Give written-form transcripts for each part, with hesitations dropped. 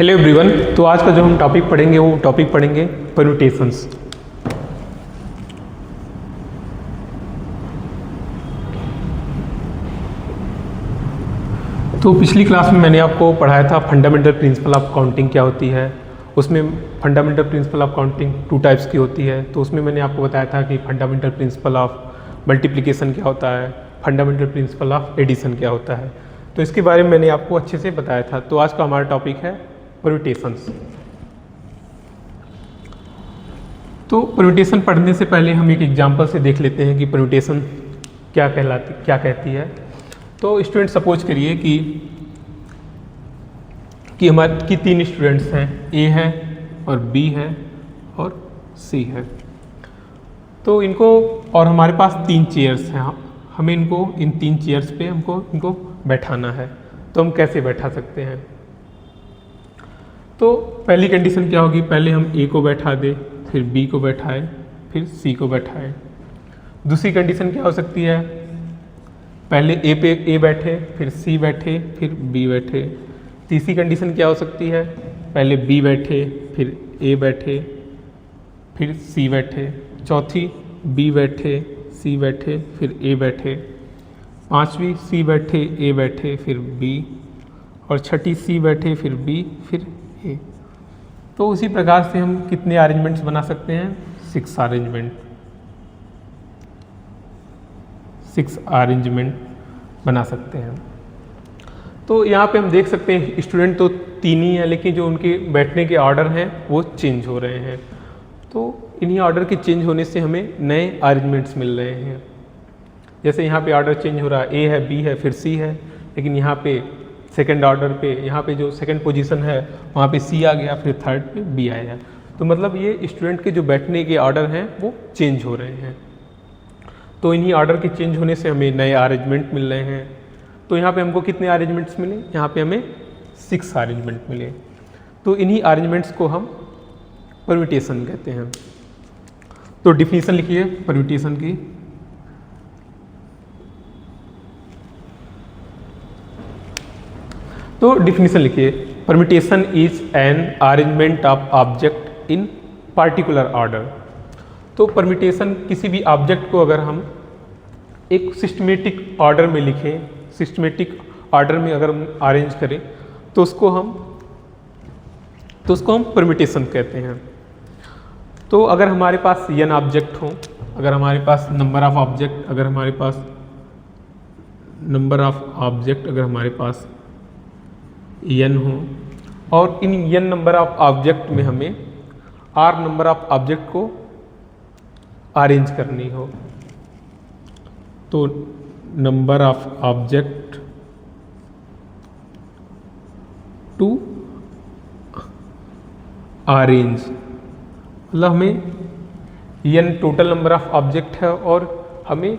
Hello everyone. तो आज का जो हम टॉपिक पढ़ेंगे वो टॉपिक पढ़ेंगे परम्यूटेशंस। तो पिछली क्लास में मैंने आपको पढ़ाया था फंडामेंटल प्रिंसिपल ऑफ काउंटिंग क्या होती है। उसमें fundamental principle of counting 2 types की होती है। तो उसमें मैंने आपको बताया था कि फंडामेंटल प्रिंसिपल ऑफ मल्टीप्लिकेशन क्या होता है, फंडामेंटल प्रिंसिपल ऑफ एडिशन क्या होता है। तो इसके बारे में मैंने आपको अच्छे से बताया था। तो आज का हमारा टॉपिक है परम्यूटेशंस। तो परम्यूटेशन पढ़ने से पहले हम एक एग्जांपल से देख लेते हैं कि परम्यूटेशन क्या कहती है। तो स्टूडेंट सपोज करिए कि हमारे 3 स्टूडेंट्स हैं, ए है और बी है और सी है। तो इनको और हमारे पास 3 चेयर्स हैं। हमें इनको इन 3 चेयर्स पे इनको बैठाना है। तो हम कैसे बैठा सकते हैं? तो पहली कंडीशन क्या होगी, पहले हम ए को बैठा दें, फिर बी को बैठाएं, फिर सी को बैठाएं। दूसरी कंडीशन क्या हो सकती है, पहले ए पे ए बैठे, फिर सी बैठे, फिर बी बैठे। तीसरी कंडीशन क्या हो सकती है, पहले बी बैठे, फिर ए बैठे, फिर सी बैठे। चौथी बी बैठे, सी बैठे, फिर ए बैठे। पांचवी सी बैठे, ए बैठे, फिर बी। और छठी सी बैठे, फिर बी, फिर ए। तो उसी प्रकार से हम कितने अरेंजमेंट्स बना सकते हैं? 6 अरेंजमेंट बना सकते हैं। तो यहाँ पे हम देख सकते हैं स्टूडेंट तो 3 ही हैं, लेकिन जो उनके बैठने के ऑर्डर हैं वो चेंज हो रहे हैं। तो इन्हीं ऑर्डर के चेंज होने से हमें नए अरेंजमेंट्स मिल रहे हैं। जैसे यहाँ पे ऑर्डर चेंज हो रहा है, ए है, बी है, फिर सी है, लेकिन यहाँ पे सेकंड ऑर्डर पे, यहाँ पे जो सेकंड पोजीशन है वहाँ पे सी आ गया, फिर थर्ड पे बी आया। तो मतलब ये स्टूडेंट के जो बैठने के ऑर्डर हैं वो चेंज हो रहे हैं। तो इन्हीं ऑर्डर के चेंज होने से हमें नए अरेंजमेंट मिल रहे हैं। तो यहाँ पे हमको कितने अरेंजमेंट्स मिले? यहाँ पे हमें 6 अरेंजमेंट मिले। तो इन्हीं अरेंजमेंट्स को हम परम्यूटेशन कहते हैं। तो डिफिनीशन लिखिए परम्यूटेशन की। तो डिफिनीशन लिखिए, permutation is an arrangement of object in particular order. तो परम्यूटेशन किसी भी ऑब्जेक्ट को अगर हम एक सिस्टमेटिक ऑर्डर में लिखें, सिस्टमेटिक ऑर्डर में अगर हम अरेंज करें तो उसको हम परम्यूटेशन कहते हैं। तो अगर हमारे पास n ऑब्जेक्ट हो, अगर हमारे पास नंबर ऑफ ऑब्जेक्ट अगर हमारे पास n हो और इन n नंबर ऑफ ऑब्जेक्ट में हमें r नंबर ऑफ ऑब्जेक्ट को अरेंज करनी हो, तो number of object to arrange, मतलब हमें n total number of object है और हमें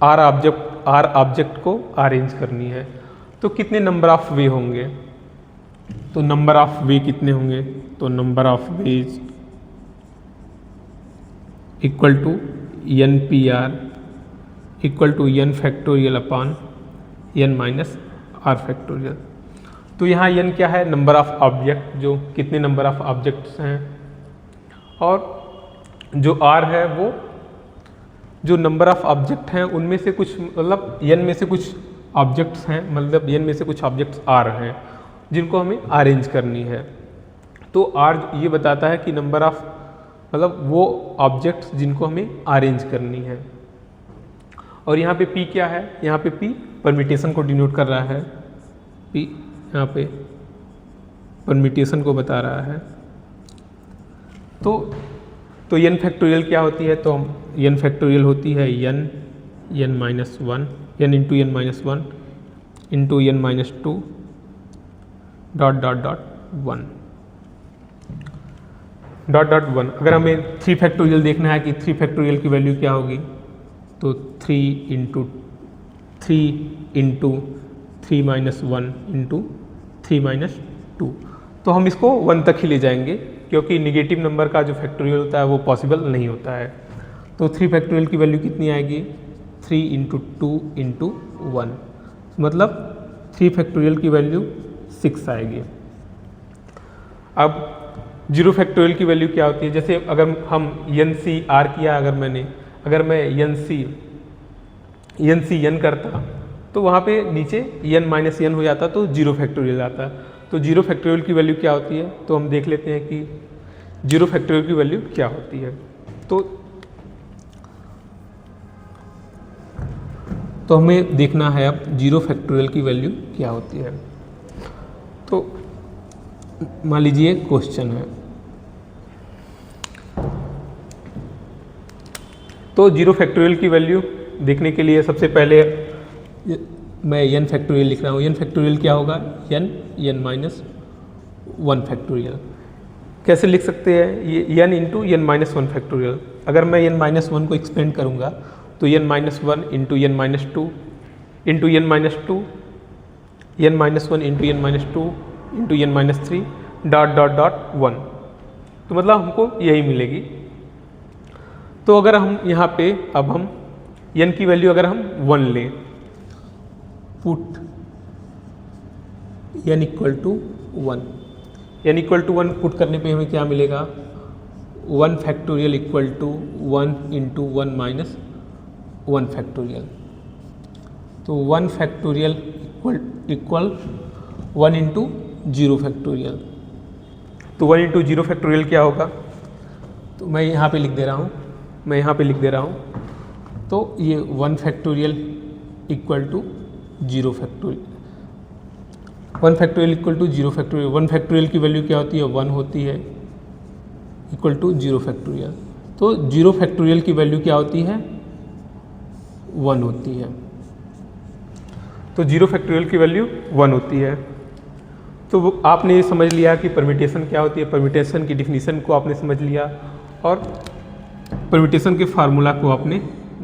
r ऑब्जेक्ट को अरेंज करनी है। तो कितने नंबर ऑफ वे होंगे? तो नंबर ऑफ वे कितने होंगे? तो number of ways equal to NPR equal to n factorial upon n minus r factorial. तो यहाँ n क्या है? नंबर ऑफ ऑब्जेक्ट, जो कितने नंबर ऑफ ऑब्जेक्ट्स हैं, और जो r है वो जो नंबर ऑफ ऑब्जेक्ट हैं उनमें से कुछ, मतलब n में से कुछ ऑब्जेक्ट्स हैं, मतलब n में से कुछ ऑब्जेक्ट्स r हैं जिनको हमें अरेंज करनी है। तो r ये बताता है कि नंबर ऑफ, मतलब वो ऑब्जेक्ट्स जिनको हमें अरेंज करनी है। और यहाँ पे p क्या है? यहाँ पे p परम्यूटेशन को डिनोट कर रहा है। p यहाँ पे परम्यूटेशन को बता रहा है। तो n फैक्टोरियल क्या होती है? तो n फैक्टोरियल होती है n minus 1, n into n minus 1 into n minus 2 dot dot dot 1 dot dot 1। अगर हमें 3 फैक्टोरियल देखना है कि 3 फैक्टोरियल की वैल्यू क्या होगी, तो 3 इंटू 3 माइनस 1 इंटू 3 माइनस 2। तो हम इसको 1 तक ही ले जाएंगे, क्योंकि निगेटिव नंबर का जो फैक्टोरियल होता है वो पॉसिबल नहीं होता है। तो 3 फैक्टोरियल की वैल्यू कितनी आएगी? 3 इंटू 2 इंटू 1, मतलब 3 फैक्टोरियल की वैल्यू 6 आएगी। अब जीरो फैक्टोरियल की वैल्यू क्या होती है, जैसे अगर हम एन सी आर किया, अगर मैं एन सी एन करता तो वहाँ पे नीचे एन माइनस एन हो जाता तो जीरो फैक्टोरियल आता। तो जीरो फैक्टोरियल की वैल्यू क्या होती है, तो हम देख लेते हैं कि जीरो फैक्टोरियल की वैल्यू क्या होती है। तो हमें देखना है अब जीरो फैक्टोरियल की वैल्यू क्या होती है। तो मान लीजिए क्वेश्चन है, तो जीरो फैक्टोरियल की वैल्यू देखने के लिए सबसे पहले मैं एन फैक्टोरियल लिख रहा हूँ। एन फैक्टोरियल क्या होगा, एन माइनस वन फैक्टोरियल। कैसे लिख सकते हैं, ये n into n minus one factorial. अगर मैं एन माइनस वन को एक्सपेंड करूँगा तो n minus one into n minus two into n minus two, n minus one into n minus two into n minus three dot dot dot one. तो मतलब हमको यही मिलेगी। तो अगर हम यहाँ पे अब हम एन की वैल्यू अगर हम वन लें, put n equal to one, n equal to one put करने पे हमें क्या मिलेगा, one factorial equal to one into one minus one factorial. तो one factorial equal one into zero factorial. तो वन इंटू जीरो फैक्टोरियल क्या होगा, तो मैं यहाँ पे लिख दे रहा हूँ, तो ये one factorial equal to zero factorial, one factorial equal to zero factorial. One factorial की वैल्यू क्या होती है, वन होती है, इक्वल टू जीरो फैक्टोरियल। तो जीरो फैक्टोरियल की वैल्यू क्या होती है, वन होती है। तो जीरो फैक्टोरियल की वैल्यू वन होती है। तो आपने ये समझ लिया कि परम्यूटेशन क्या होती है, परम्यूटेशन की डिफिनीशन को आपने समझ लिया और परम्यूटेशन के फार्मूला को आपने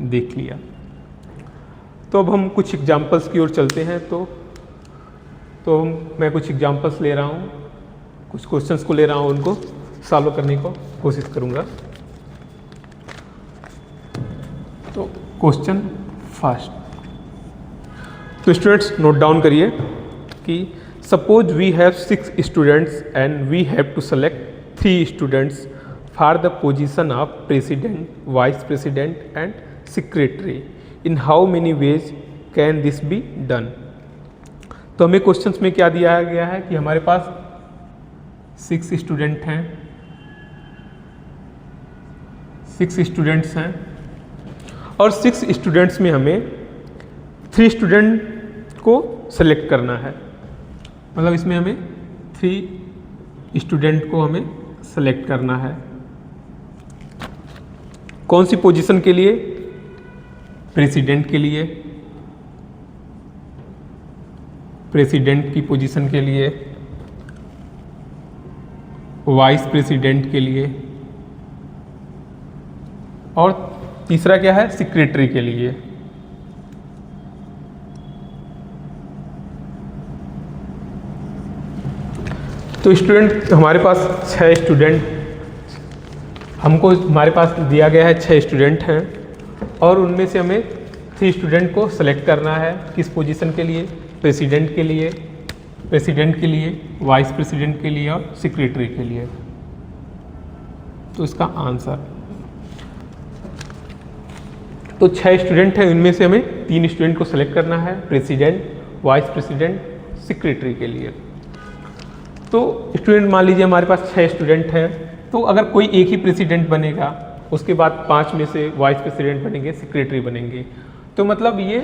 देख लिया। तो अब हम कुछ एग्जांपल्स की ओर चलते हैं। तो मैं कुछ एग्जांपल्स ले रहा हूँ, कुछ क्वेश्चंस को ले रहा हूँ, उनको सॉल्व करने को कोशिश करूँगा। तो क्वेश्चन फर्स्ट, तो स्टूडेंट्स नोट डाउन करिए कि suppose we have 6 students and we have to select 3 students for the position of president, vice president and secretary. In how many ways can this be done. तो हमें questions में क्या दिया गया है कि हमारे पास 6 स्टूडेंट हैं, 6 स्टूडेंट्स हैं और 6 स्टूडेंट्स में हमें 3 स्टूडेंट को सेलेक्ट करना है। मतलब इसमें हमें 3 स्टूडेंट को हमें सेलेक्ट करना है। कौन सी पोजीशन के लिए, प्रेसिडेंट के लिए, प्रेसिडेंट की पोजीशन के लिए, वाइस प्रेसिडेंट के लिए और तीसरा क्या है, सेक्रेटरी के लिए। तो स्टूडेंट हमारे पास 6 स्टूडेंट, हमारे पास दिया गया है 6 स्टूडेंट हैं और उनमें से हमें 3 स्टूडेंट को सेलेक्ट करना है। किस पोजीशन के लिए, प्रेसिडेंट के लिए, वाइस प्रेसिडेंट के लिए और सेक्रेटरी के लिए। तो इसका आंसर, तो 6 स्टूडेंट हैं, उनमें से हमें 3 स्टूडेंट को सेलेक्ट करना है, प्रेसिडेंट, वाइस प्रेसिडेंट, सेक्रेटरी के लिए। तो स्टूडेंट मान लीजिए हमारे पास 6 स्टूडेंट हैं, तो अगर कोई एक ही प्रेसिडेंट बनेगा, उसके बाद 5 में से वाइस प्रेसिडेंट बनेंगे, सेक्रेटरी बनेंगे। तो मतलब ये,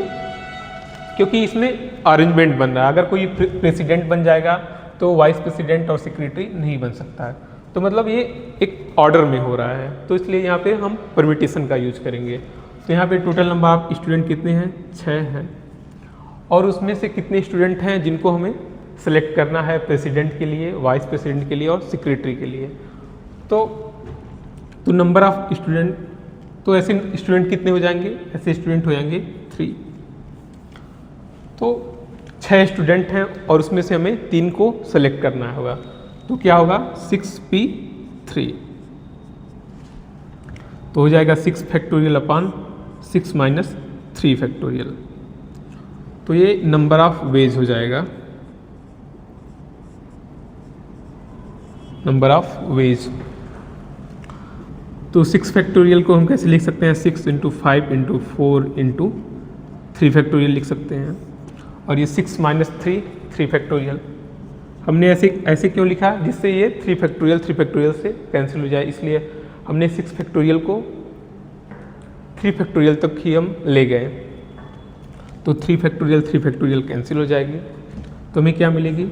क्योंकि इसमें अरेंजमेंट बन रहा है, अगर कोई प्रेसिडेंट बन जाएगा तो वाइस प्रेसिडेंट और सेक्रेटरी नहीं बन सकता है। तो मतलब ये एक ऑर्डर में हो रहा है, तो इसलिए यहाँ पे हम परम्यूटेशन का यूज करेंगे। तो यहाँ पे टोटल नंबर ऑफ स्टूडेंट कितने हैं, 6 हैं और उसमें से कितने स्टूडेंट हैं जिनको हमें सेलेक्ट करना है, प्रेसिडेंट के लिए, वाइस प्रेसिडेंट के लिए और सेक्रेटरी के लिए। तो नंबर ऑफ स्टूडेंट, तो ऐसे स्टूडेंट कितने हो जाएंगे, ऐसे स्टूडेंट हो जाएंगे 3। तो 6 स्टूडेंट हैं और उसमें से हमें 3 को सेलेक्ट करना होगा। तो क्या होगा, 6p3, तो हो जाएगा 6 फैक्टोरियल अपॉन 6 माइनस 3 फैक्टोरियल। तो ये नंबर ऑफ वेज हो जाएगा। Number of veg. तो 6 फैक्टोरियल को हम कैसे लिख सकते हैं, 6 × 5 × 4 × 3 फैक्टोरियल लिख सकते हैं। और ये 6 - 3 फैक्टोरियल हमने ऐसे क्यों लिखा, जिससे ये 3 फैक्टोरियल से कैंसिल हो जाए, इसलिए हमने 6 फैक्टोरियल को 3 फैक्टोरियल तक ही हम ले गए। तो 3 फैक्टोरियल कैंसिल हो जाएगी, तो हमें क्या मिलेगी,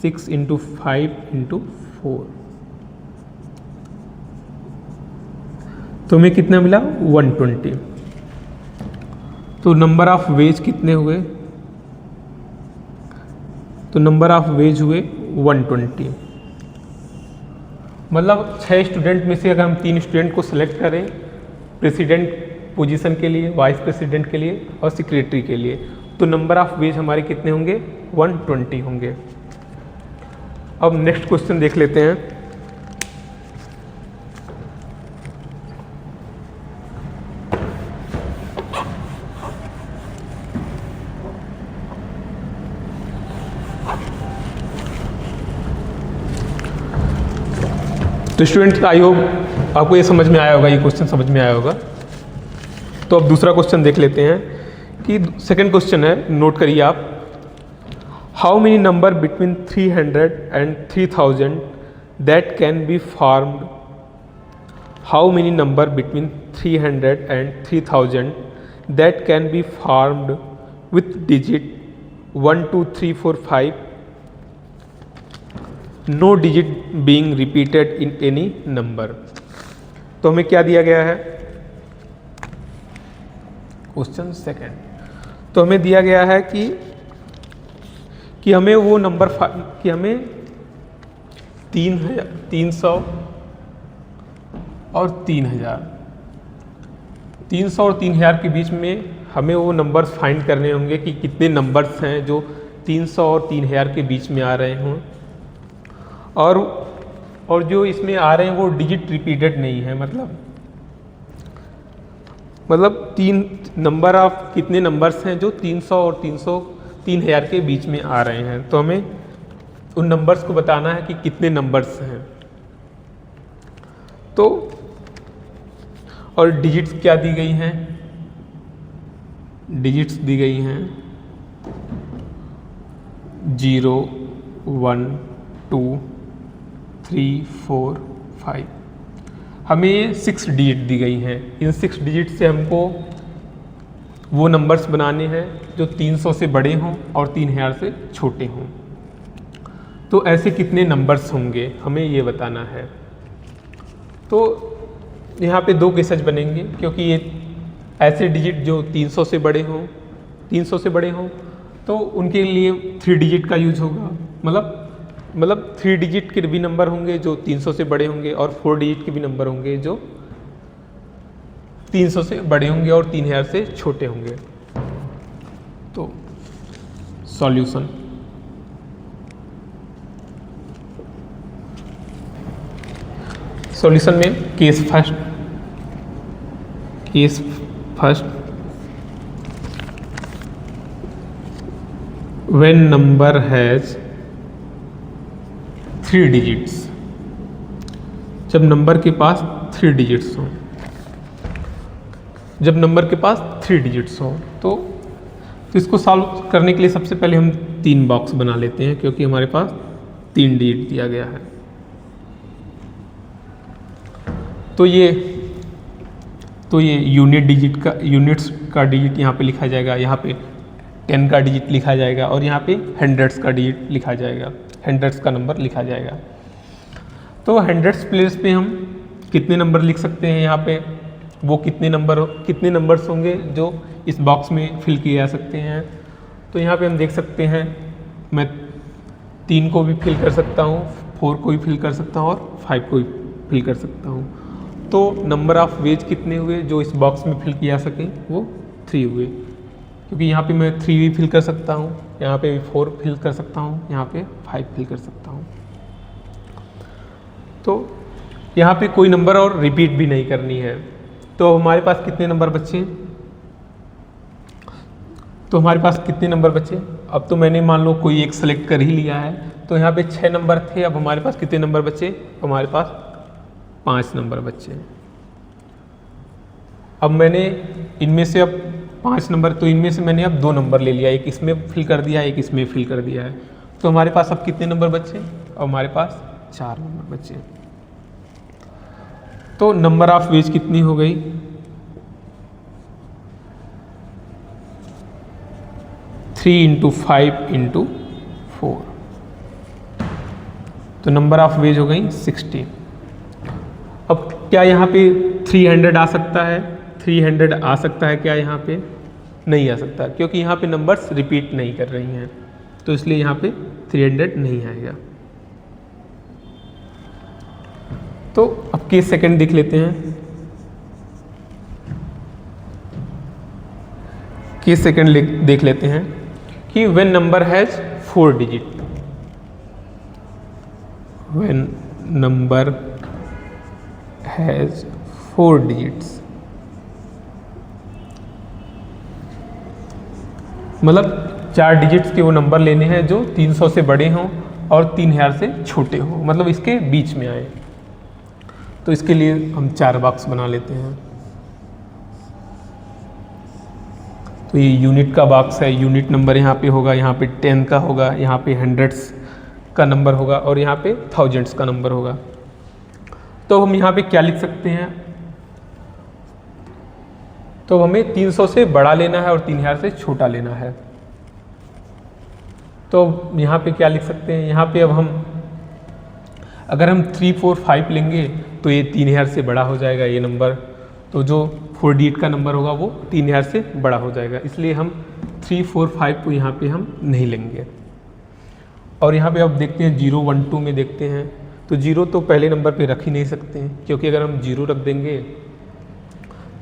6 × 5 × 4, तो हमें कितना मिला, 120। तो नंबर ऑफ वेज कितने हुए, तो नंबर ऑफ वेज हुए 120। मतलब 6 स्टूडेंट में से अगर हम 3 स्टूडेंट को सिलेक्ट करें प्रेसिडेंट पोजीशन के लिए, वाइस प्रेसिडेंट के लिए और सेक्रेटरी के लिए, तो नंबर ऑफ वेज हमारे कितने होंगे, 120 होंगे। अब नेक्स्ट क्वेश्चन देख लेते हैं। तो स्टूडेंट आई होप आपको ये समझ में आया होगा, ये क्वेश्चन समझ में आया होगा। तो अब दूसरा क्वेश्चन देख लेते हैं कि सेकंड क्वेश्चन है, नोट करिए आप। How many number between 300 and 3000 that can be formed, how many number between 300 and 3000 that can be formed with digit 1 2 3 4 5, no digit being repeated in any number. तो हमें क्या दिया गया है, क्वेश्चन सेकंड, तो हमें दिया गया है कि हमें वो नंबर कि हमें 300 और 3000, 300 और 3000 के बीच में हमें वो नंबर्स फाइंड करने होंगे कि कितने नंबर्स हैं जो 300 और 3000 के बीच में आ रहे हों, और जो इसमें आ रहे हैं वो डिजिट रिपीटेड नहीं है, मतलब 3 नंबर ऑफ कितने नंबर्स हैं जो 300 और 3000 के बीच में आ रहे हैं। तो हमें उन नंबर्स को बताना है कि कितने नंबर्स हैं। तो और डिजिट्स क्या दी गई हैं, डिजिट्स दी गई हैं 0 1 2 3 4 5, हमें ये 6 डिजिट दी गई हैं। इन 6 डिजिट से हमको वो नंबर्स बनाने हैं जो 300 से बड़े हों और 3000 से छोटे हों। तो ऐसे कितने नंबर्स होंगे हमें ये बताना है। तो यहाँ पे 2 केसेस बनेंगे, क्योंकि ये ऐसे डिजिट जो 300 से बड़े हों तो उनके लिए 3 डिजिट का यूज होगा, मतलब 3 डिजिट के भी नंबर होंगे जो 300 से बड़े होंगे और 4 डिजिट के भी नंबर होंगे जो 300 से बड़े होंगे और 3000 से छोटे होंगे। तो सॉल्यूशन, सॉल्यूशन में case first when number has 3 digits, जब नंबर के पास 3 डिजिट्स हों, जब नंबर के पास 3 डिजिट्स हों तो इसको सॉल्व करने के लिए सबसे पहले हम 3 बॉक्स बना लेते हैं, क्योंकि हमारे पास 3 डिजिट दिया गया है। तो ये यूनिट्स का डिजिट यहाँ पे लिखा जाएगा, यहाँ पे 10 का डिजिट लिखा जाएगा और यहाँ पे हंड्रेड्स का डिजिट लिखा जाएगा, हंड्रेड्स का नंबर लिखा जाएगा। तो हंड्रेड्स प्लेस पे हम कितने नंबर लिख सकते हैं, यहाँ पे वो कितने नंबर्स होंगे जो इस बॉक्स में फिल किए जा सकते हैं। तो यहाँ पे हम देख सकते हैं, मैं 3 को भी फिल कर सकता हूँ, 4 को भी फिल कर सकता हूँ और 5 को भी फिल कर सकता हूँ। तो नंबर ऑफ वेज कितने हुए जो इस बॉक्स में फिल किया सकें, वो 3 हुए, क्योंकि यहाँ पे मैं 3 भी फिल कर सकता हूँ, यहाँ पे भी 4 फिल कर सकता हूँ, यहाँ पे 5 फिल कर सकता हूँ। तो यहाँ पे कोई नंबर और रिपीट भी नहीं करनी है। तो हमारे पास कितने नंबर बचे, अब तो मैंने मान लो कोई एक सेलेक्ट कर ही लिया है, तो यहाँ पे 6 नंबर थे, अब हमारे पास कितने नंबर बचे? हमारे पास 5 नंबर बचे। अब मैंने इनमें से अब 5 नंबर, तो इनमें से मैंने अब 2 नंबर ले लिया, एक इसमें फिल कर दिया, एक इसमें फिल कर दिया है, तो हमारे पास अब कितने नंबर बचे? अब हमारे पास 4 नंबर बचे। तो नंबर ऑफ वेज कितनी हो गई? 3 × 5 × 4, तो नंबर ऑफ वेज हो गई 60। अब क्या यहाँ पे 300 आ सकता है? 300 आ सकता है क्या यहाँ पे? नहीं आ सकता, क्योंकि यहाँ पे नंबर्स रिपीट नहीं कर रही हैं, तो इसलिए यहाँ पे 300 नहीं आएगा। तो अब केस सेकंड देख लेते हैं। केस सेकंड देख लेते हैं कि when number has 4 digit, when number has 4 digits, मतलब 4 डिजिट्स के वो नंबर लेने हैं जो 300 से बड़े हों और 3000 से छोटे हों, मतलब इसके बीच में आए। तो इसके लिए हम 4 बॉक्स बना लेते हैं। तो ये यूनिट का बॉक्स है, यूनिट नंबर यहाँ पे होगा, यहाँ पे 10 का होगा, यहाँ पे हंड्रेड्स का नंबर होगा और यहाँ पे थाउजेंड्स का नंबर होगा। तो हम यहाँ पे क्या लिख सकते हैं? तो हमें 300 से बड़ा लेना है और 3000 से छोटा लेना है। तो यहाँ पे क्या लिख सकते हैं? यहाँ पे अब हम अगर हम 3, 4, 5 लेंगे तो ये 3000 से बड़ा हो जाएगा ये नंबर, तो जो 4 डिजिट का नंबर होगा वो 3000 से बड़ा हो जाएगा, इसलिए हम 3, 4, 5 को यहाँ पे हम नहीं लेंगे। और यहाँ पे अब देखते हैं 0, 1, 2 में देखते हैं, तो 0 तो पहले नंबर पे रख ही नहीं सकते हैं, क्योंकि अगर हम 0 रख देंगे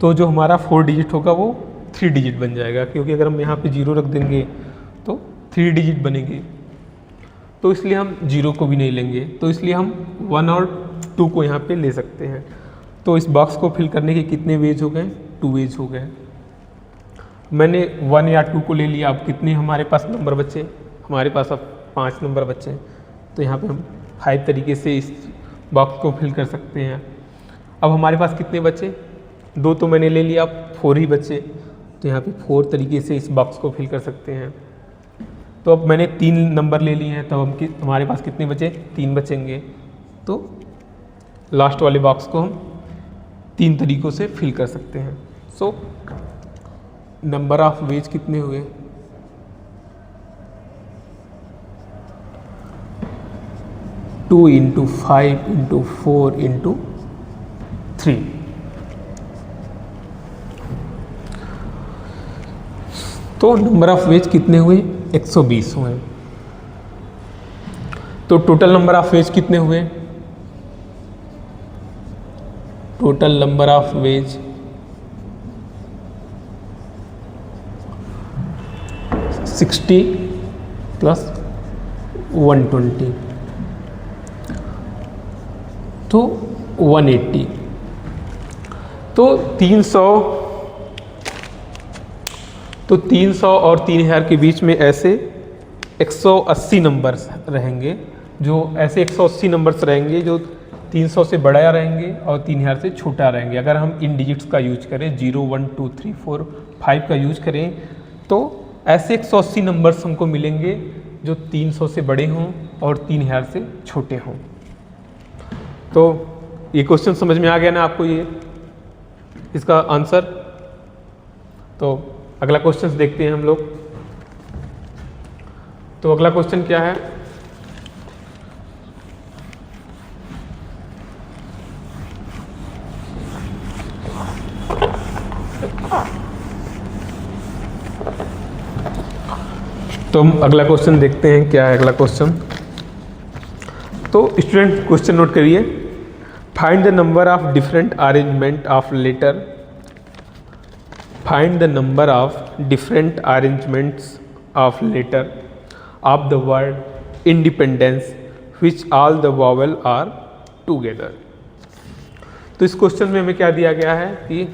तो जो हमारा 4 डिजिट होगा वो 3 डिजिट बन जाएगा, क्योंकि अगर हम यहाँ पे 0 रख देंगे तो 3 डिजिट बनेंगे, तो इसलिए हम 0 को भी नहीं लेंगे। तो इसलिए हम 1 और 2 को यहाँ पे ले सकते हैं। तो इस बॉक्स को फिल करने के कितने वेज हो गए? 2 वेज हो गए। मैंने 1 या 2 को ले लिया, अब कितने हमारे पास नंबर बचे? हमारे पास अब 5 नंबर बचे, तो यहाँ पे हम 5 तरीके से इस बॉक्स को फिल कर सकते हैं। अब हमारे पास कितने बचे? 2 तो मैंने ले लिया, अब 4 ही बचे, तो यहाँ पे 4 तरीके से इस बॉक्स को फिल कर सकते हैं। तो अब मैंने 3 नंबर ले लिए हैं, तब हमारे पास कितने बचे? 3 बचेंगे। तो लास्ट वाले बॉक्स को हम 3 तरीक़ों से फिल कर सकते हैं। सो नंबर ऑफ वेज कितने हुए? 2 × 5 × 4 × 3। तो नंबर ऑफ वेज कितने हुए? 120 हुए। तो टोटल नंबर ऑफ वेज कितने हुए? टोटल नंबर ऑफ वेज 60 + 120, तो 180। तो 300 और 3000 के बीच में ऐसे 180 नंबर्स रहेंगे, जो ऐसे 180 नंबर्स रहेंगे जो 300 से बड़ा रहेंगे और 3000 से छोटा रहेंगे। अगर हम इन डिजिट्स का यूज करें, 0, 1, 2, 3, 4, 5 का यूज करें, तो ऐसे 180 नंबर्स हमको मिलेंगे जो 300 से बड़े हों और 3000 से छोटे हों। तो ये क्वेश्चन समझ में आ गया ना आपको, ये इसका आंसर? तो अगला क्वेश्चन देखते हैं हम लोग। तो अगला क्वेश्चन क्या है? तो हम अगला क्वेश्चन देखते हैं क्या है अगला क्वेश्चन। तो स्टूडेंट क्वेश्चन नोट करिए। Find the number of different arrangement of letter, find the number of different arrangements of letter of the word independence which all the vowel are together. तो इस question में हमें क्या दिया गया है कि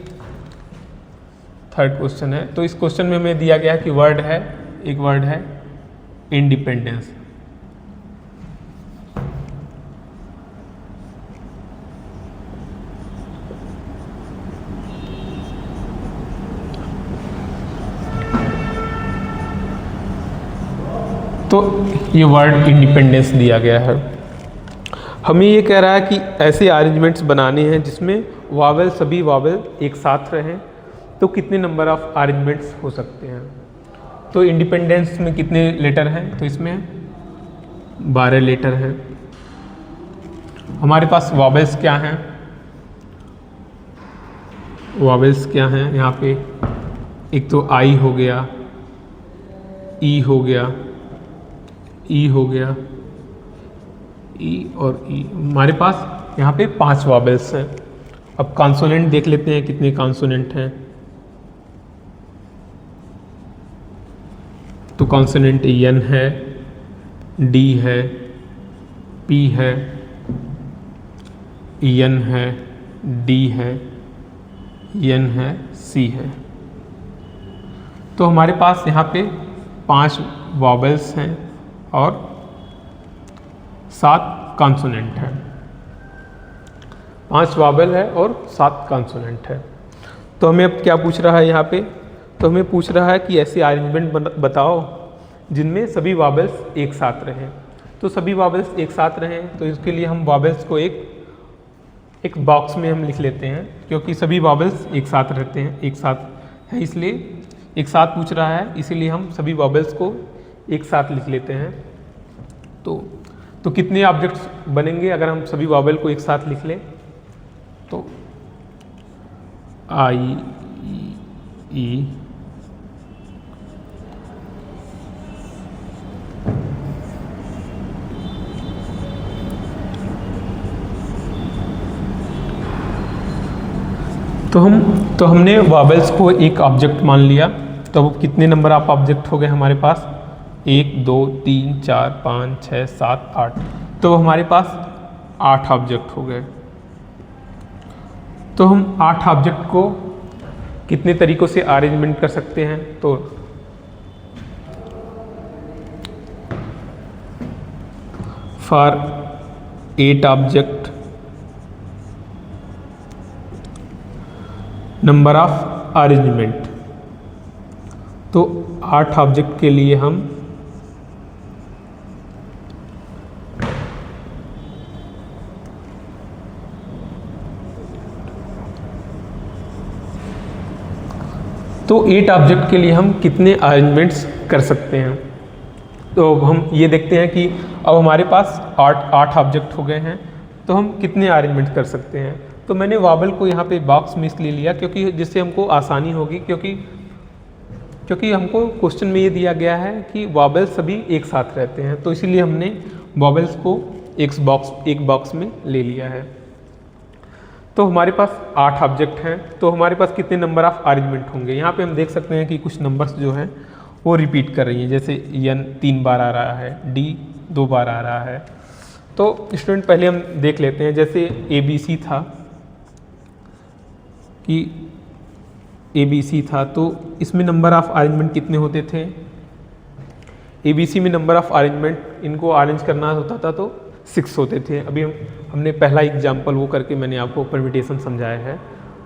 थर्ड क्वेश्चन है। तो इस क्वेश्चन में हमें दिया गया है कि वर्ड है, एक वर्ड है इंडिपेंडेंस। तो ये वर्ड इंडिपेंडेंस दिया गया है। हमें ये कह रहा है कि ऐसे अरेंजमेंट्स बनाने हैं जिसमें वावेल, सभी वावेल एक साथ रहें। तो कितने नंबर ऑफ अरेंजमेंट्स हो सकते हैं? तो इंडिपेंडेंस में कितने लेटर हैं? तो इसमें 12 लेटर हैं। हमारे पास वावेल्स क्या हैं? वावेल्स क्या हैं यहाँ पे? एक तो आई हो गया, ई हो गया, ई हो गया, ई और ई। हमारे पास यहाँ पे 5 वावेल्स हैं। अब कॉन्सोनेंट देख लेते हैं कितने कॉन्सोनेंट हैं। तो कॉन्सोनेंट एन है, डी है, पी है, एन है, डी है, एन है, सी है। तो हमारे पास यहाँ पे 5 वॉवेल्स हैं और 7 कॉन्सोनेंट है। 5 वॉवेल है और 7 कॉन्सोनेंट है। तो हमें अब क्या पूछ रहा है यहाँ पे? तो हमें पूछ रहा है कि ऐसे अरेंजमेंट बताओ जिनमें सभी वॉवेल्स एक साथ रहें। तो सभी वॉवेल्स एक साथ रहें तो इसके लिए हम वॉवेल्स को एक बॉक्स में हम लिख लेते हैं, क्योंकि सभी वॉवेल्स एक साथ रहते हैं, एक साथ है, इसलिए एक साथ पूछ रहा है, इसीलिए हम सभी वॉवेल्स को एक साथ लिख लेते हैं। तो कितने ऑब्जेक्ट्स बनेंगे अगर हम सभी वॉवेल को एक साथ लिख लें? तो आई, ई, तो हमने वॉवेल्स को एक ऑब्जेक्ट मान लिया। तो अब कितने नंबर ऑफ ऑब्जेक्ट हो गए हमारे पास? 1 2 3 4 5 6 7 8। तो हमारे पास 8 ऑब्जेक्ट हो गए। तो हम 8 ऑब्जेक्ट को कितने तरीक़ों से अरेंजमेंट कर सकते हैं? तो for 8 object number of arrangement. तो 8 ऑब्जेक्ट के लिए हम तो 8 ऑब्जेक्ट के लिए हम कितने अरेंजमेंट्स कर सकते हैं? तो हम ये देखते हैं कि अब हमारे पास 8 ऑब्जेक्ट हो गए हैं, तो हम कितने अरेंजमेंट कर सकते हैं। तो मैंने वॉवेल को यहाँ पे बॉक्स में इसलिए लिया क्योंकि जिससे हमको आसानी होगी, क्योंकि हमको क्वेश्चन में ये दिया गया है कि वॉवेल सभी एक साथ रहते हैं, तो इसीलिए हमने वॉवेल्स को एक बॉक्स में ले लिया है। तो हमारे पास 8 ऑब्जेक्ट हैं, तो हमारे पास कितने नंबर ऑफ अरेंजमेंट होंगे? यहाँ पे हम देख सकते हैं कि कुछ नंबर्स जो हैं वो रिपीट कर रही हैं, जैसे एन 3 बार आ रहा है, डी 2 बार आ रहा है। तो स्टूडेंट पहले हम देख लेते हैं, जैसे ABC था कि ABC था, तो इसमें नंबर ऑफ अरेंजमेंट कितने होते थे? ABC में नंबर ऑफ अरेंजमेंट इनको अरेंज करना होता था तो 6 होते थे। अभी हमने पहला एग्जाम्पल वो करके मैंने आपको परम्यूटेशन समझाया है,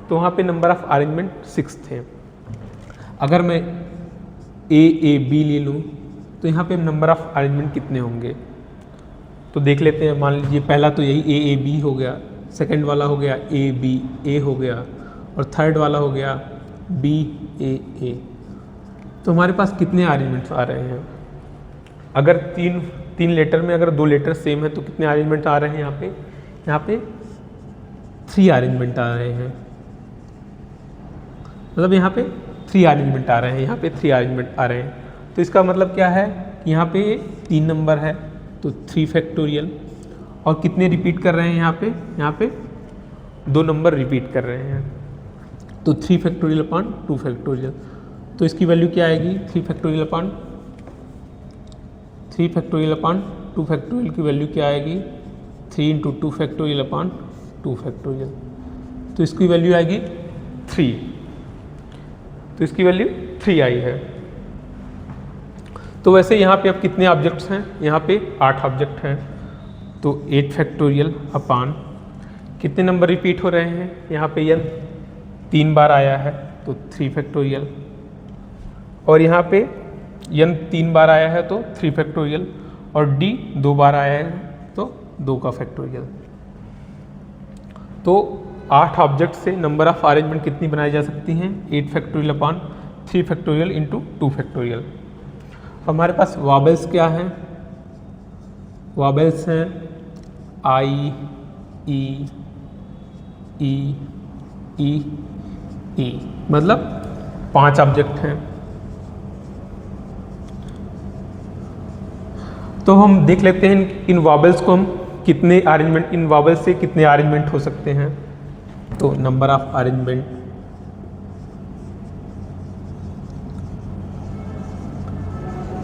तो वहाँ पे नंबर ऑफ अरेंजमेंट 6 थे। अगर मैं A B ले लूँ तो यहाँ पे नंबर ऑफ अरेंजमेंट कितने होंगे? तो देख लेते हैं। मान लीजिए पहला तो यही A B हो गया, सेकंड वाला हो गया A B A हो गया, और थर्ड वाला हो गया B A। तो हमारे पास कितने अरेंजमेंट्स आ रहे हैं? अगर तीन लेटर में अगर 2 लेटर सेम है तो कितने अरेंजमेंट आ रहे हैं? यहाँ पे 3 अरेंजमेंट आ रहे हैं। मतलब यहाँ पे 3 अरेंजमेंट आ रहे हैं, यहाँ पे 3 अरेंजमेंट आ रहे हैं। तो इसका मतलब क्या है कि यहाँ पे 3 नंबर है तो 3 फैक्टोरियल, और कितने रिपीट कर रहे हैं? यहाँ पे 2 नंबर रिपीट कर रहे हैं, तो 3 फैक्टोरियल अपॉन 2 फैक्टोरियल। तो इसकी वैल्यू क्या आएगी? 3 फैक्टोरियल अपॉन 2 फैक्टोरियल की वैल्यू क्या आएगी? 3 इंटू 2 फैक्टोरियल अपॉन 2 फैक्टोरियल। तो इसकी वैल्यू आएगी 3। तो इसकी वैल्यू 3 आई है। तो वैसे यहाँ पे अब कितने ऑब्जेक्ट्स हैं, यहाँ पे 8 ऑब्जेक्ट हैं, तो 8 फैक्टोरियल अपान कितने नंबर रिपीट हो रहे हैं, यहाँ पे n 3 बार आया है तो 3 फैक्टोरियल, और यहाँ पे n 3 बार आया है तो 3 फैक्टोरियल, और d 2 बार आया है तो 2 का फैक्टोरियल। तो 8 ऑब्जेक्ट से नंबर ऑफ अरेंजमेंट कितनी बनाई जा सकती हैं, 8 factorial upon 3 factorial into 2 factorial. हमारे पास वॉबल्स क्या हैं, वॉबल्स हैं आई ई ई ई ई, मतलब 5 ऑब्जेक्ट हैं। तो हम देख लेते हैं इन वॉबल्स को हम कितने अरेंजमेंट, इन वॉबल्स से कितने अरेंजमेंट हो सकते हैं। तो नंबर ऑफ अरेंजमेंट,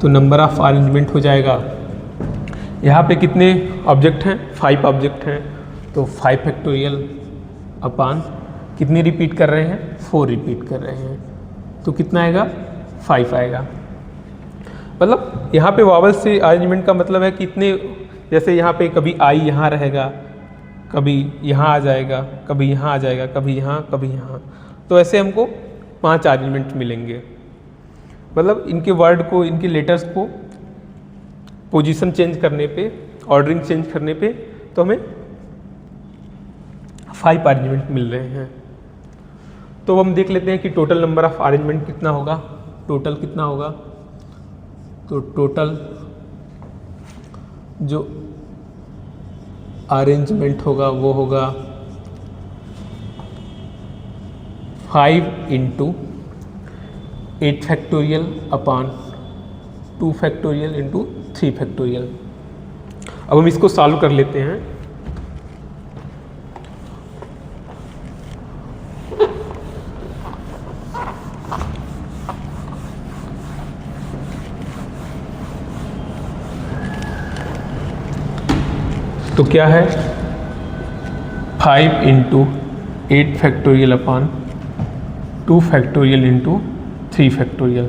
तो नंबर ऑफ अरेंजमेंट हो जाएगा, यहाँ पे कितने ऑब्जेक्ट हैं, 5 ऑब्जेक्ट हैं, तो 5 फैक्टोरियल अपान कितने रिपीट कर रहे हैं, 4 रिपीट कर रहे हैं, तो कितना आएगा, 5 आएगा। मतलब यहाँ पे वॉवल से अरेंजमेंट का मतलब है कि इतने, जैसे यहाँ पे कभी आई यहाँ रहेगा, कभी यहाँ आ जाएगा, कभी यहाँ आ जाएगा, कभी यहाँ, कभी यहाँ, तो ऐसे हमको 5 अरेंजमेंट मिलेंगे। मतलब इनके वर्ड को, इनके लेटर्स को पोजीशन चेंज करने पे, ऑर्डरिंग चेंज करने पे, तो हमें 5 अरेंजमेंट मिल रहे हैं। तो हम देख लेते हैं कि टोटल नंबर ऑफ अरेंजमेंट कितना होगा, टोटल कितना होगा। तो टोटल जो अरेंजमेंट होगा वो होगा 5 इंटू 8 फैक्टोरियल अपान 2 फैक्टोरियल इंटू 3 फैक्टोरियल। अब हम इसको सॉल्व कर लेते हैं। तो क्या है, 5 इंटू 8 फैक्टोरियल अपान 2 फैक्टोरियल इंटू 3 फैक्टोरियल।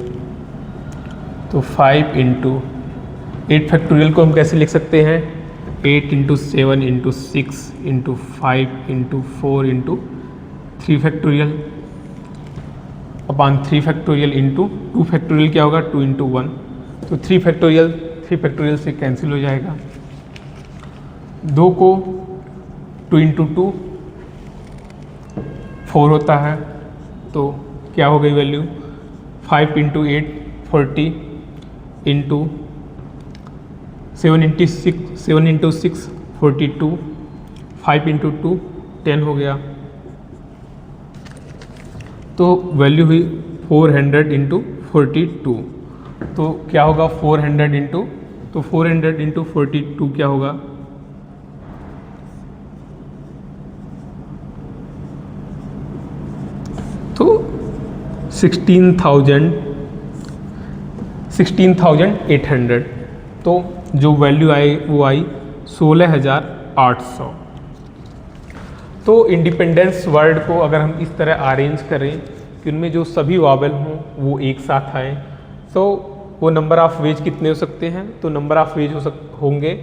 तो 5 इंटू 8 फैक्टोरियल को हम कैसे लिख सकते हैं, 8 into 7 into 6 into 5 into 4 into 3 factorial upon 3 factorial into 2 factorial क्या होगा, 2 इंटू 1, तो 3 फैक्टोरियल से कैंसिल हो जाएगा। 2 को 2 इंटू 2 4 होता है, तो क्या हो गई value, 5 into 8 40 into 7 into 6 42, 5 into 2 10 हो गया, तो वैल्यू हुई 400 इंटू 42। तो क्या होगा 400 इंटू, तो 400 इंटू 42 क्या होगा, तो 16,800। तो जो वैल्यू आई वो आई 16,800। तो इंडिपेंडेंस वर्ड को अगर हम इस तरह अरेंज करें कि उनमें जो सभी वॉवेल हों वो एक साथ आए, तो वो नंबर ऑफ वेज कितने हो सकते हैं, तो नंबर ऑफ वेज होंगे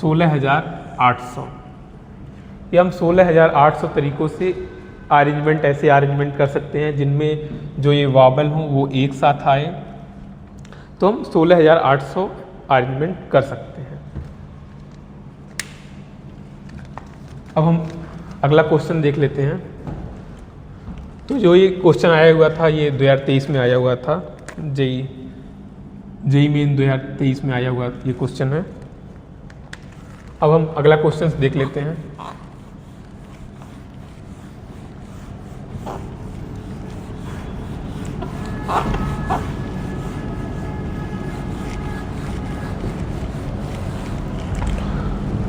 16,800। ये हम 16,800 तरीक़ों से अरेंजमेंट, ऐसे अरेंजमेंट कर सकते हैं जिनमें जो ये वॉवल हों वो एक साथ आए, तो हम 16,800 अरेंजमेंट कर सकते हैं। अब हम अगला क्वेश्चन देख लेते हैं। तो जो ये क्वेश्चन आया हुआ था ये 2023 में आया हुआ था, जेई मेन 2023 में आया हुआ ये क्वेश्चन है। अब हम अगला क्वेश्चन देख लेते हैं।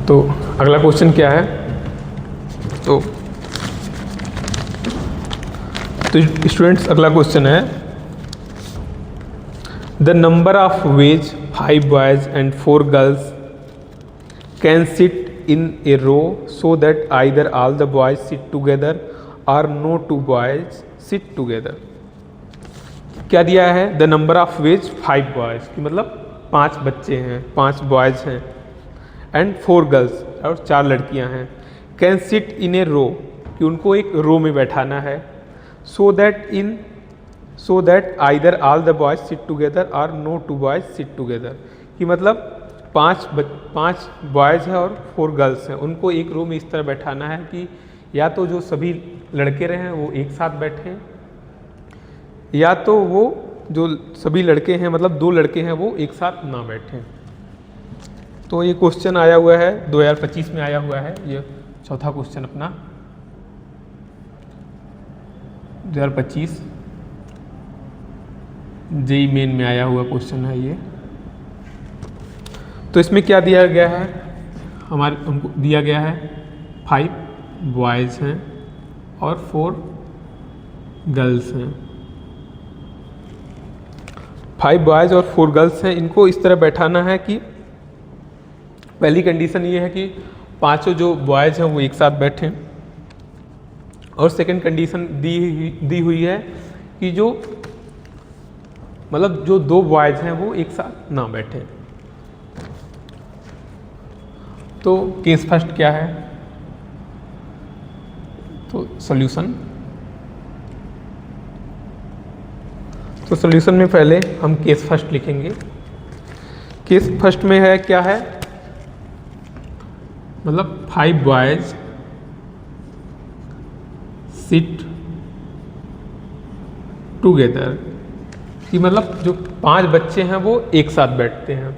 तो अगला क्वेश्चन क्या है, तो स्टूडेंट्स अगला क्वेश्चन है, the number of ways 5 boys and 4 girls can sit in a row so that either all the boys sit together और नो 2 बॉयज सिट टुगेदर। क्या दिया है, the number of ways 5 boys की मतलब 5 बच्चे हैं, 5 बॉयज़ हैं एंड 4 गर्ल्स और 4 लड़कियां हैं। कैन सिट इन ए रो, कि उनको एक रो में बैठाना है। सो that either all the boys sit together और नो 2 बॉयज सिट टुगेदर, कि मतलब 5 बॉयज़ हैं और 4 गर्ल्स हैं, उनको एक रो में इस तरह बैठाना है कि या तो जो सभी लड़के रहे हैं वो एक साथ बैठें, या तो वो जो सभी लड़के हैं मतलब 2 लड़के हैं वो एक साथ ना बैठें। तो ये क्वेश्चन आया हुआ है 2025 में आया हुआ है, ये चौथा क्वेश्चन अपना 2025 जेईई मेन में आया हुआ क्वेश्चन है ये। तो इसमें क्या दिया गया है, हमको दिया गया है 5 बॉयज़ हैं और 4 गर्ल्स हैं। 5 बॉयज़ और 4 गर्ल्स हैं, इनको इस तरह बैठाना है कि पहली कंडीशन ये है कि पांचों जो बॉयज़ हैं वो एक साथ बैठें, और सेकंड कंडीशन दी हुई है कि जो मतलब जो 2 बॉयज़ हैं वो एक साथ ना बैठें। तो केस फर्स्ट क्या है, तो सॉल्यूशन में पहले हम केस फर्स्ट लिखेंगे। केस फर्स्ट में है क्या है, मतलब 5 बॉयज़ सिट टुगेदर, कि मतलब जो 5 बच्चे हैं वो एक साथ बैठते हैं।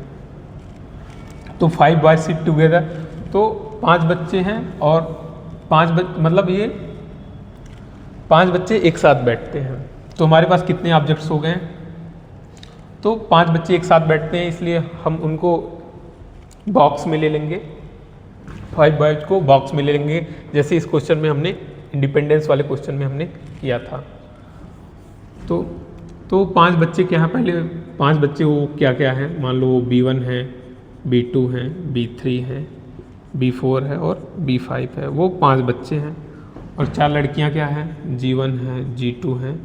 तो 5 बॉयज़ सिट टुगेदर, तो 5 बच्चे हैं और मतलब ये 5 बच्चे एक साथ बैठते हैं। तो हमारे पास कितने ऑब्जेक्ट्स हो गए, तो 5 बच्चे एक साथ बैठते हैं, इसलिए हम उनको बॉक्स में ले लेंगे, 5 बॉयज़ को बॉक्स में ले लेंगे, जैसे इस क्वेश्चन में हमने इंडिपेंडेंस वाले क्वेश्चन में हमने किया था। तो 5 बच्चे क्या हैं, पहले 5 बच्चे वो क्या क्या हैं, मान लो B1 है, B2 है, B3 है, B4 है और B5 है, वो 5 बच्चे हैं। और 4 लड़कियां क्या हैं, G1 है, G2 है,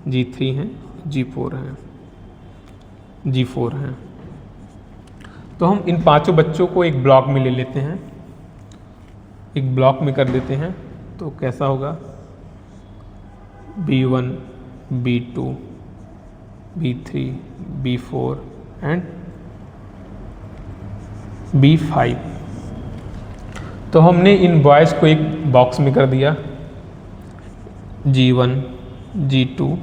G3 हैं, G4 हैं, G4 हैं। तो हम इन 5 बच्चों को एक ब्लॉक में ले लेते हैं, एक ब्लॉक में कर देते हैं। तो कैसा होगा, B1, B2, B3, B4 and B5। तो हमने इन बॉयज़ को एक बॉक्स में कर दिया, G1, G2,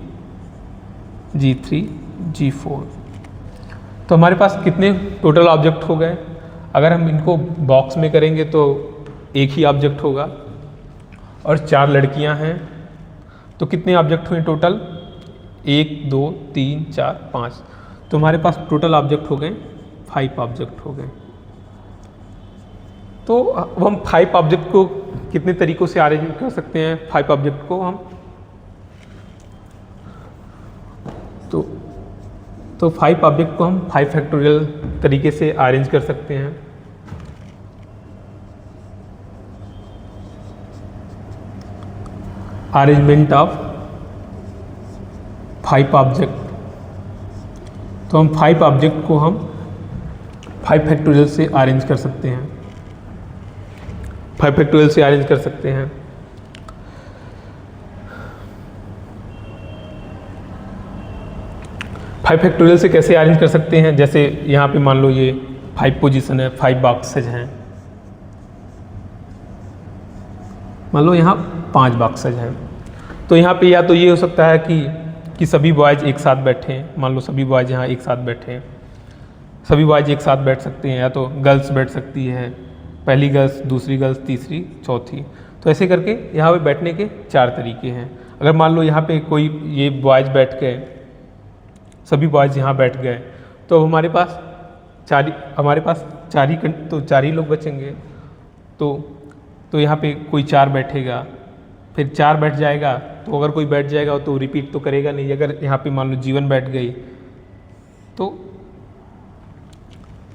G3, G4। तो हमारे पास कितने टोटल ऑब्जेक्ट हो गए, अगर हम इनको बॉक्स में करेंगे तो एक ही ऑब्जेक्ट होगा, और 4 लड़कियां हैं तो कितने ऑब्जेक्ट हुए टोटल, 1 2 3 4 5। तो हमारे पास टोटल ऑब्जेक्ट हो गए 5 ऑब्जेक्ट हो गए। तो हम 5 ऑब्जेक्ट को कितने तरीक़ों से अरेंज कर सकते हैं, 5 ऑब्जेक्ट को हम तो 5 ऑब्जेक्ट को हम 5 फैक्टोरियल तरीके से अरेंज कर सकते हैं। अरेंजमेंट ऑफ 5 ऑब्जेक्ट, तो हम 5 ऑब्जेक्ट को हम 5 फैक्टोरियल से अरेंज कर सकते हैं, 5 फैक्टोरियल से अरेंज कर सकते हैं। फाइव फैक्टोरियल से कैसे अरेंज कर सकते हैं, जैसे यहाँ पे मान लो ये 5 पोजीशन है, 5 बॉक्सेज हैं, मान लो यहाँ 5 बॉक्सेज हैं। तो यहाँ पे या तो ये हो सकता है कि सभी बॉयज़ एक साथ बैठें, मान लो सभी बॉयज़ यहाँ एक साथ बैठें, सभी बॉयज़ एक साथ बैठ सकते हैं, या तो गर्ल्स बैठ सकती है, पहली गर्ल्स, दूसरी गर्ल्स, तीसरी, चौथी। तो ऐसे करके यहाँ पे बैठने के 4 तरीके हैं। अगर मान लो यहाँ पे कोई ये बॉयज़ बैठ गए, सभी बॉयज़ यहाँ बैठ गए, तो हमारे पास चार ही लोग बचेंगे। तो यहाँ पे कोई 4 बैठेगा, फिर 4 बैठ जाएगा, तो अगर कोई बैठ जाएगा तो रिपीट तो करेगा नहीं। अगर यहाँ पे मान लो G1 बैठ गई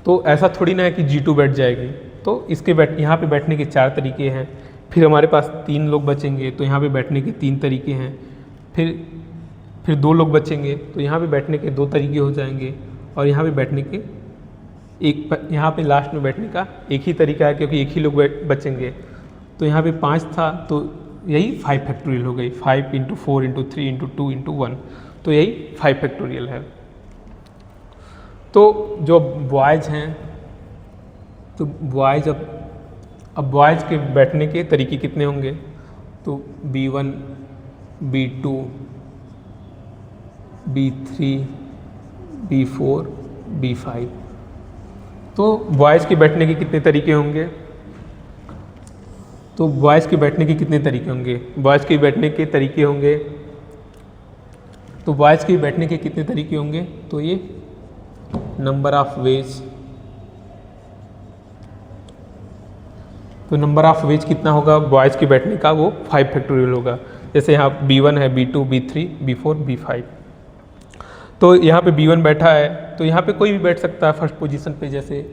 तो ऐसा थोड़ी ना है कि G2 बैठ जाएगी। तो इसके यहाँ पे बैठने के 4 तरीके हैं। फिर हमारे पास 3 लोग बचेंगे, तो यहाँ पे बैठने के 3 तरीके हैं। फिर 2 लोग बचेंगे, तो यहाँ पे बैठने के 2 तरीके हो जाएंगे, और यहाँ पे बैठने के यहाँ पे लास्ट में बैठने का एक ही तरीका है, क्योंकि एक ही लोग बचेंगे। तो यहाँ पे 5 था, तो यही 5 फैक्टोरियल हो गई। 5 × 4 × 3 × 2 × 1, तो यही 5 फैक्टोरियल है। तो जो बॉयज़ हैं, तो बॉयज़ अब बॉयज़ के बैठने के तरीके कितने होंगे? तो B1, B2, B3, B4, B5। तो बॉयज़ के बैठने के कितने तरीके होंगे? तो बॉयज़ के बैठने के कितने तरीके होंगे? बॉयज़ के बैठने के तरीके होंगे, तो बॉयज़ के बैठने के कितने तरीके होंगे? तो ये नंबर ऑफ वेज, तो नंबर ऑफ वेज कितना होगा बॉयज़ के बैठने का? वो 5 फैक्टोरियल होगा। जैसे यहाँ B1 है, B2, B3, B4, B5। तो यहाँ पे B1 बैठा है, तो यहाँ पे कोई भी बैठ सकता है फर्स्ट पोजीशन पे। जैसे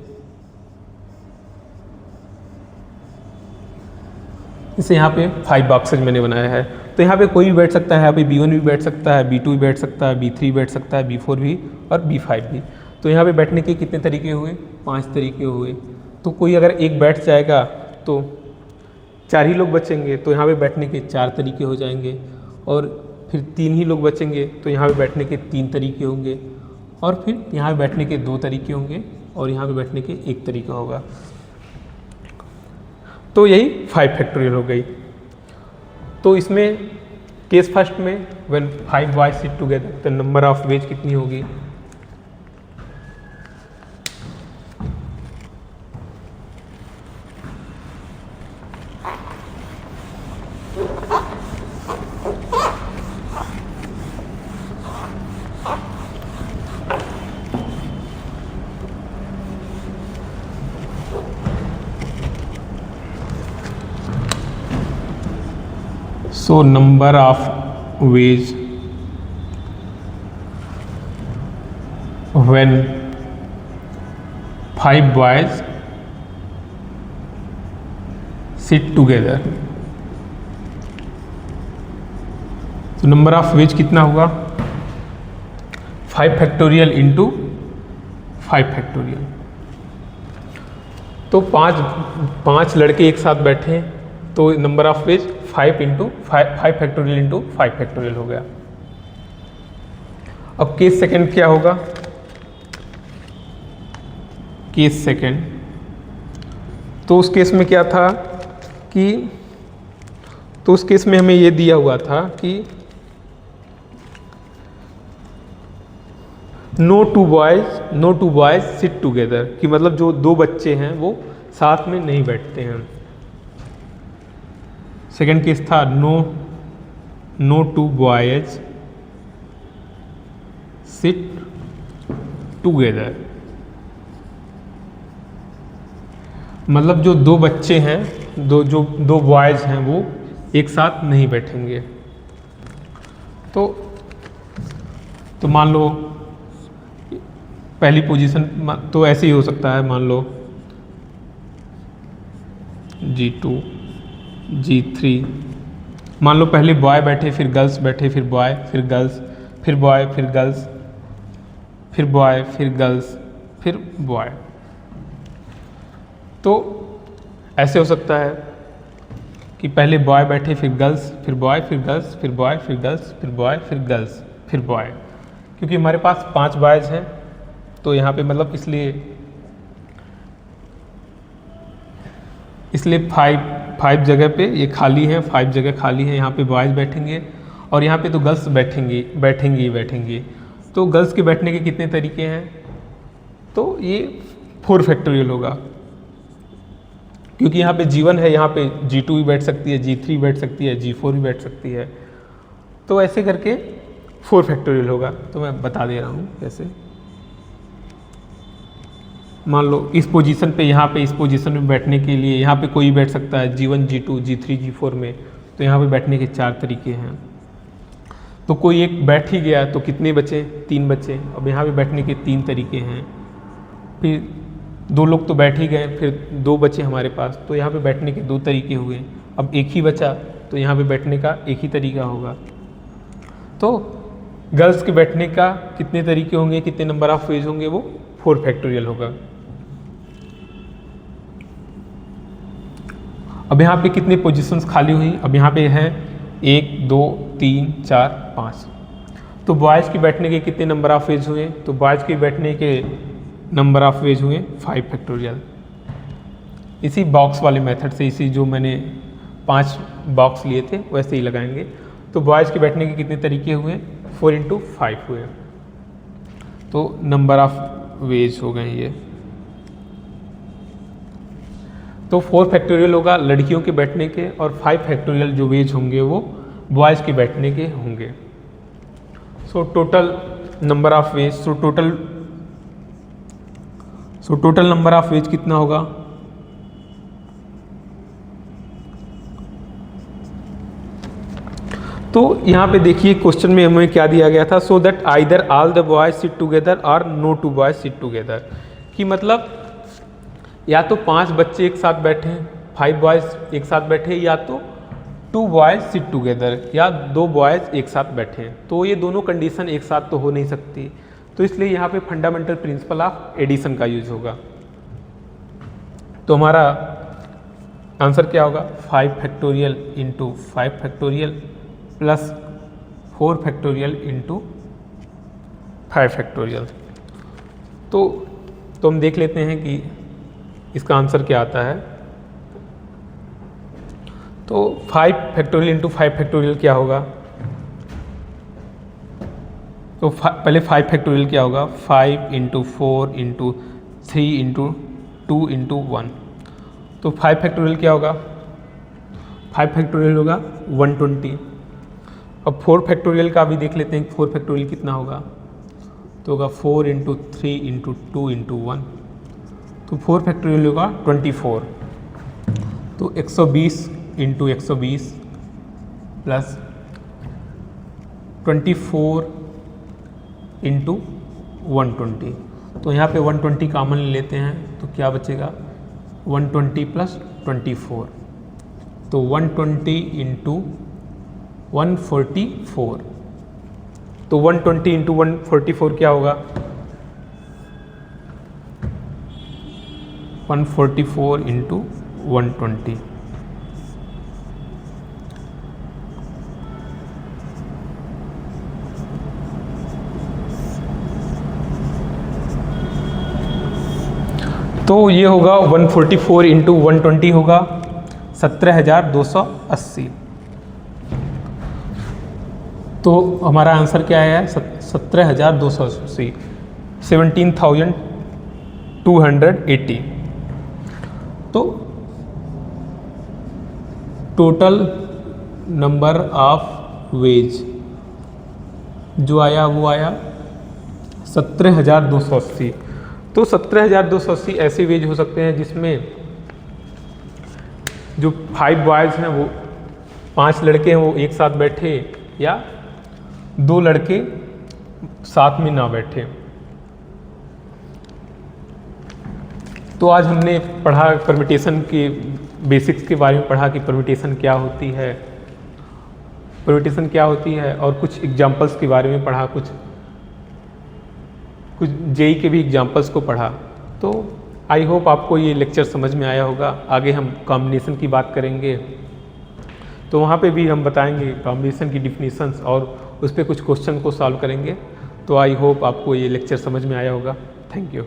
यहाँ पे 5 बॉक्सेज मैंने बनाया है, तो यहाँ पे कोई भी बैठ सकता है। यहाँ पे B1 भी बैठ सकता है, B2 भी बैठ सकता है, B3 भी बैठ सकता है, B4 भी और B5 भी। तो यहाँ पे बैठने के कितने तरीके हुए? 5 तरीके हुए। तो कोई अगर एक बैठ जाएगा तो 4 ही लोग बचेंगे, तो यहाँ पे बैठने के 4 तरीके हो जाएंगे। और फिर 3 ही लोग बचेंगे, तो यहाँ पे बैठने के 3 तरीके होंगे। और फिर यहाँ पे बैठने के 2 तरीके होंगे, और यहाँ पे बैठने के 1 तरीका होगा। तो यही 5 फैक्टोरियल हो गई। तो इसमें केस फर्स्ट में व्हेन 5 बॉयज सिट टुगेदर, तो नंबर ऑफ वेज कितनी होगी? So number of ways when 5 boys sit together, तो नंबर ऑफ वेज कितना होगा? 5 फैक्टोरियल इंटू 5 फैक्टोरियल। तो पाँच लड़के एक साथ बैठे, तो number of ways 5 factorial into 5 factorial हो गया। अब केस सेकंड क्या होगा? केस सेकंड, तो उस केस में क्या था कि, तो उस केस में हमें ये दिया हुआ था कि no two boys sit together, कि मतलब जो 2 बच्चे हैं वो साथ में नहीं बैठते हैं। सेकेंड केस था no two boys sit together, मतलब जो 2 बच्चे हैं, जो 2 बॉयज हैं वो एक साथ नहीं बैठेंगे। तो मान लो पहली पोजीशन, तो ऐसे ही हो सकता है। मान लो G2, G3, मान लो पहले बॉय बैठे, फिर गर्ल्स बैठे, फिर बॉय, फिर गर्ल्स, फिर बॉय, फिर गर्ल्स, फिर बॉय, फिर गर्ल्स, फिर बॉय। तो ऐसे हो सकता है कि पहले बॉय बैठे, फिर गर्ल्स, फिर बॉय, फिर गर्ल्स, फिर बॉय, फिर गर्ल्स, फिर बॉय, फिर गर्ल्स, फिर बॉय। क्योंकि हमारे पास 5 बॉयज़ हैं, तो यहाँ पे मतलब इसलिए 5 जगह पे ये खाली है, 5 जगह खाली है। यहाँ पे बॉयज़ बैठेंगे और यहाँ पे तो गर्ल्स बैठेंगी। तो गर्ल्स के बैठने के कितने तरीके हैं? तो ये 4 फैक्टोरियल होगा, क्योंकि यहाँ पे G1 है, यहाँ पे G2 भी बैठ सकती है, G3 बैठ सकती है, G4 भी बैठ सकती है। तो ऐसे करके 4 फैक्टोरियल होगा। तो मैं बता दे रहा हूँ कैसे। मान लो इस पोजीशन पे, यहाँ पे इस पोजीशन में बैठने के लिए यहाँ पे कोई बैठ सकता है G1, G2, G3, G4 में। तो यहाँ पे बैठने के 4 तरीके हैं। तो कोई एक बैठ ही गया तो कितने बचे? 3 बचे। अब यहाँ पे बैठने के 3 तरीके हैं। फिर 2 लोग तो बैठ ही गए, फिर 2 बचे हमारे पास, तो यहाँ पे बैठने के 2 तरीके हुए। अब एक ही बचा, तो यहाँ पे बैठने का एक ही तरीका होगा। तो गर्ल्स के बैठने का कितने तरीके होंगे, कितने नंबर ऑफ वेज होंगे? वो 4 फैक्टोरियल होगा। अब यहाँ पे कितने पोजीशंस खाली हुई, अब यहाँ पे है 1 2 3 4 5। तो बॉयज़ के बैठने के कितने नंबर ऑफ वेज हुए, तो बॉयज़ के बैठने के नंबर ऑफ वेज हुए 5 फैक्टोरियल। इसी बॉक्स वाले मेथड से, इसी जो मैंने 5 बॉक्स लिए थे वैसे ही लगाएंगे। तो बॉयज़ के बैठने के कितने तरीके हुए, 4 × 5 हुए, तो नंबर ऑफ वेज हो गए ये। तो 4 फैक्टोरियल होगा लड़कियों के बैठने के, और 5 फैक्टोरियल जो वेज होंगे वो बॉयज़ के बैठने के होंगे। So total number of veg, so total number of veg कितना होगा, तो यहाँ पे देखिए क्वेश्चन में हमें क्या दिया गया था, सो that either all the boys sit together और नो 2 बॉयज सिट टुगेदर, कि मतलब या तो 5 बच्चे एक साथ बैठे, 5 बॉयज एक साथ बैठे, या तो 2 बॉयज सिट टुगेदर, या 2 बॉयज एक साथ बैठे। तो ये दोनों कंडीशन एक साथ तो हो नहीं सकती, तो इसलिए यहाँ पे फंडामेंटल प्रिंसिपल ऑफ एडिशन का यूज होगा। तो हमारा आंसर क्या होगा, 5 factorial into 5 factorial plus 4 factorial into 5 factorial. तो हम देख लेते हैं कि इसका आंसर क्या आता है। तो 5 फैक्टोरियल इंटू 5 फैक्टोरियल क्या होगा, तो पहले 5 फैक्टोरियल क्या होगा, 5 × 4 × 3 × 2 × 1। तो 5 फैक्टोरियल क्या होगा, 5 फैक्टोरियल होगा 120। अब 4 फैक्टोरियल का भी देख लेते हैं, 4 फैक्टोरियल कितना होगा, तो होगा 4 × 3 × 2 × 1। तो 4 फैक्टोरियल होगा 24। तो 120 × 120 प्लस 24 × 120। तो यहाँ पे 120 कॉमन ले लेते हैं, तो क्या बचेगा, 120 प्लस 24, तो 120 × 144। तो 120 × 144 क्या होगा, 144 × 120। तो ये होगा 144 × 120 होगा 17,280। तो हमारा आंसर क्या है, 17,280, 17,280। तो टोटल नंबर ऑफ वेज जो आया वो आया 17,280। तो 17,280 ऐसे वेज हो सकते हैं जिसमें जो 5 बॉयज़ हैं वो 5 लड़के हैं वो एक साथ बैठे, या 2 लड़के साथ में ना बैठे। तो आज हमने पढ़ा परम्यूटेशन के बेसिक्स के बारे में पढ़ा कि परम्यूटेशन क्या होती है, और कुछ एग्जांपल्स के बारे में पढ़ा, कुछ जेई के भी एग्जांपल्स को पढ़ा। तो आई होप आपको ये लेक्चर समझ में आया होगा। आगे हम कॉम्बिनेशन की बात करेंगे, तो वहाँ पे भी हम बताएंगे कॉम्बिनेशन की डिफिनीशंस और उस पर कुछ क्वेश्चन को सॉल्व करेंगे। तो आई होप आपको ये लेक्चर समझ में आया होगा। Thank you.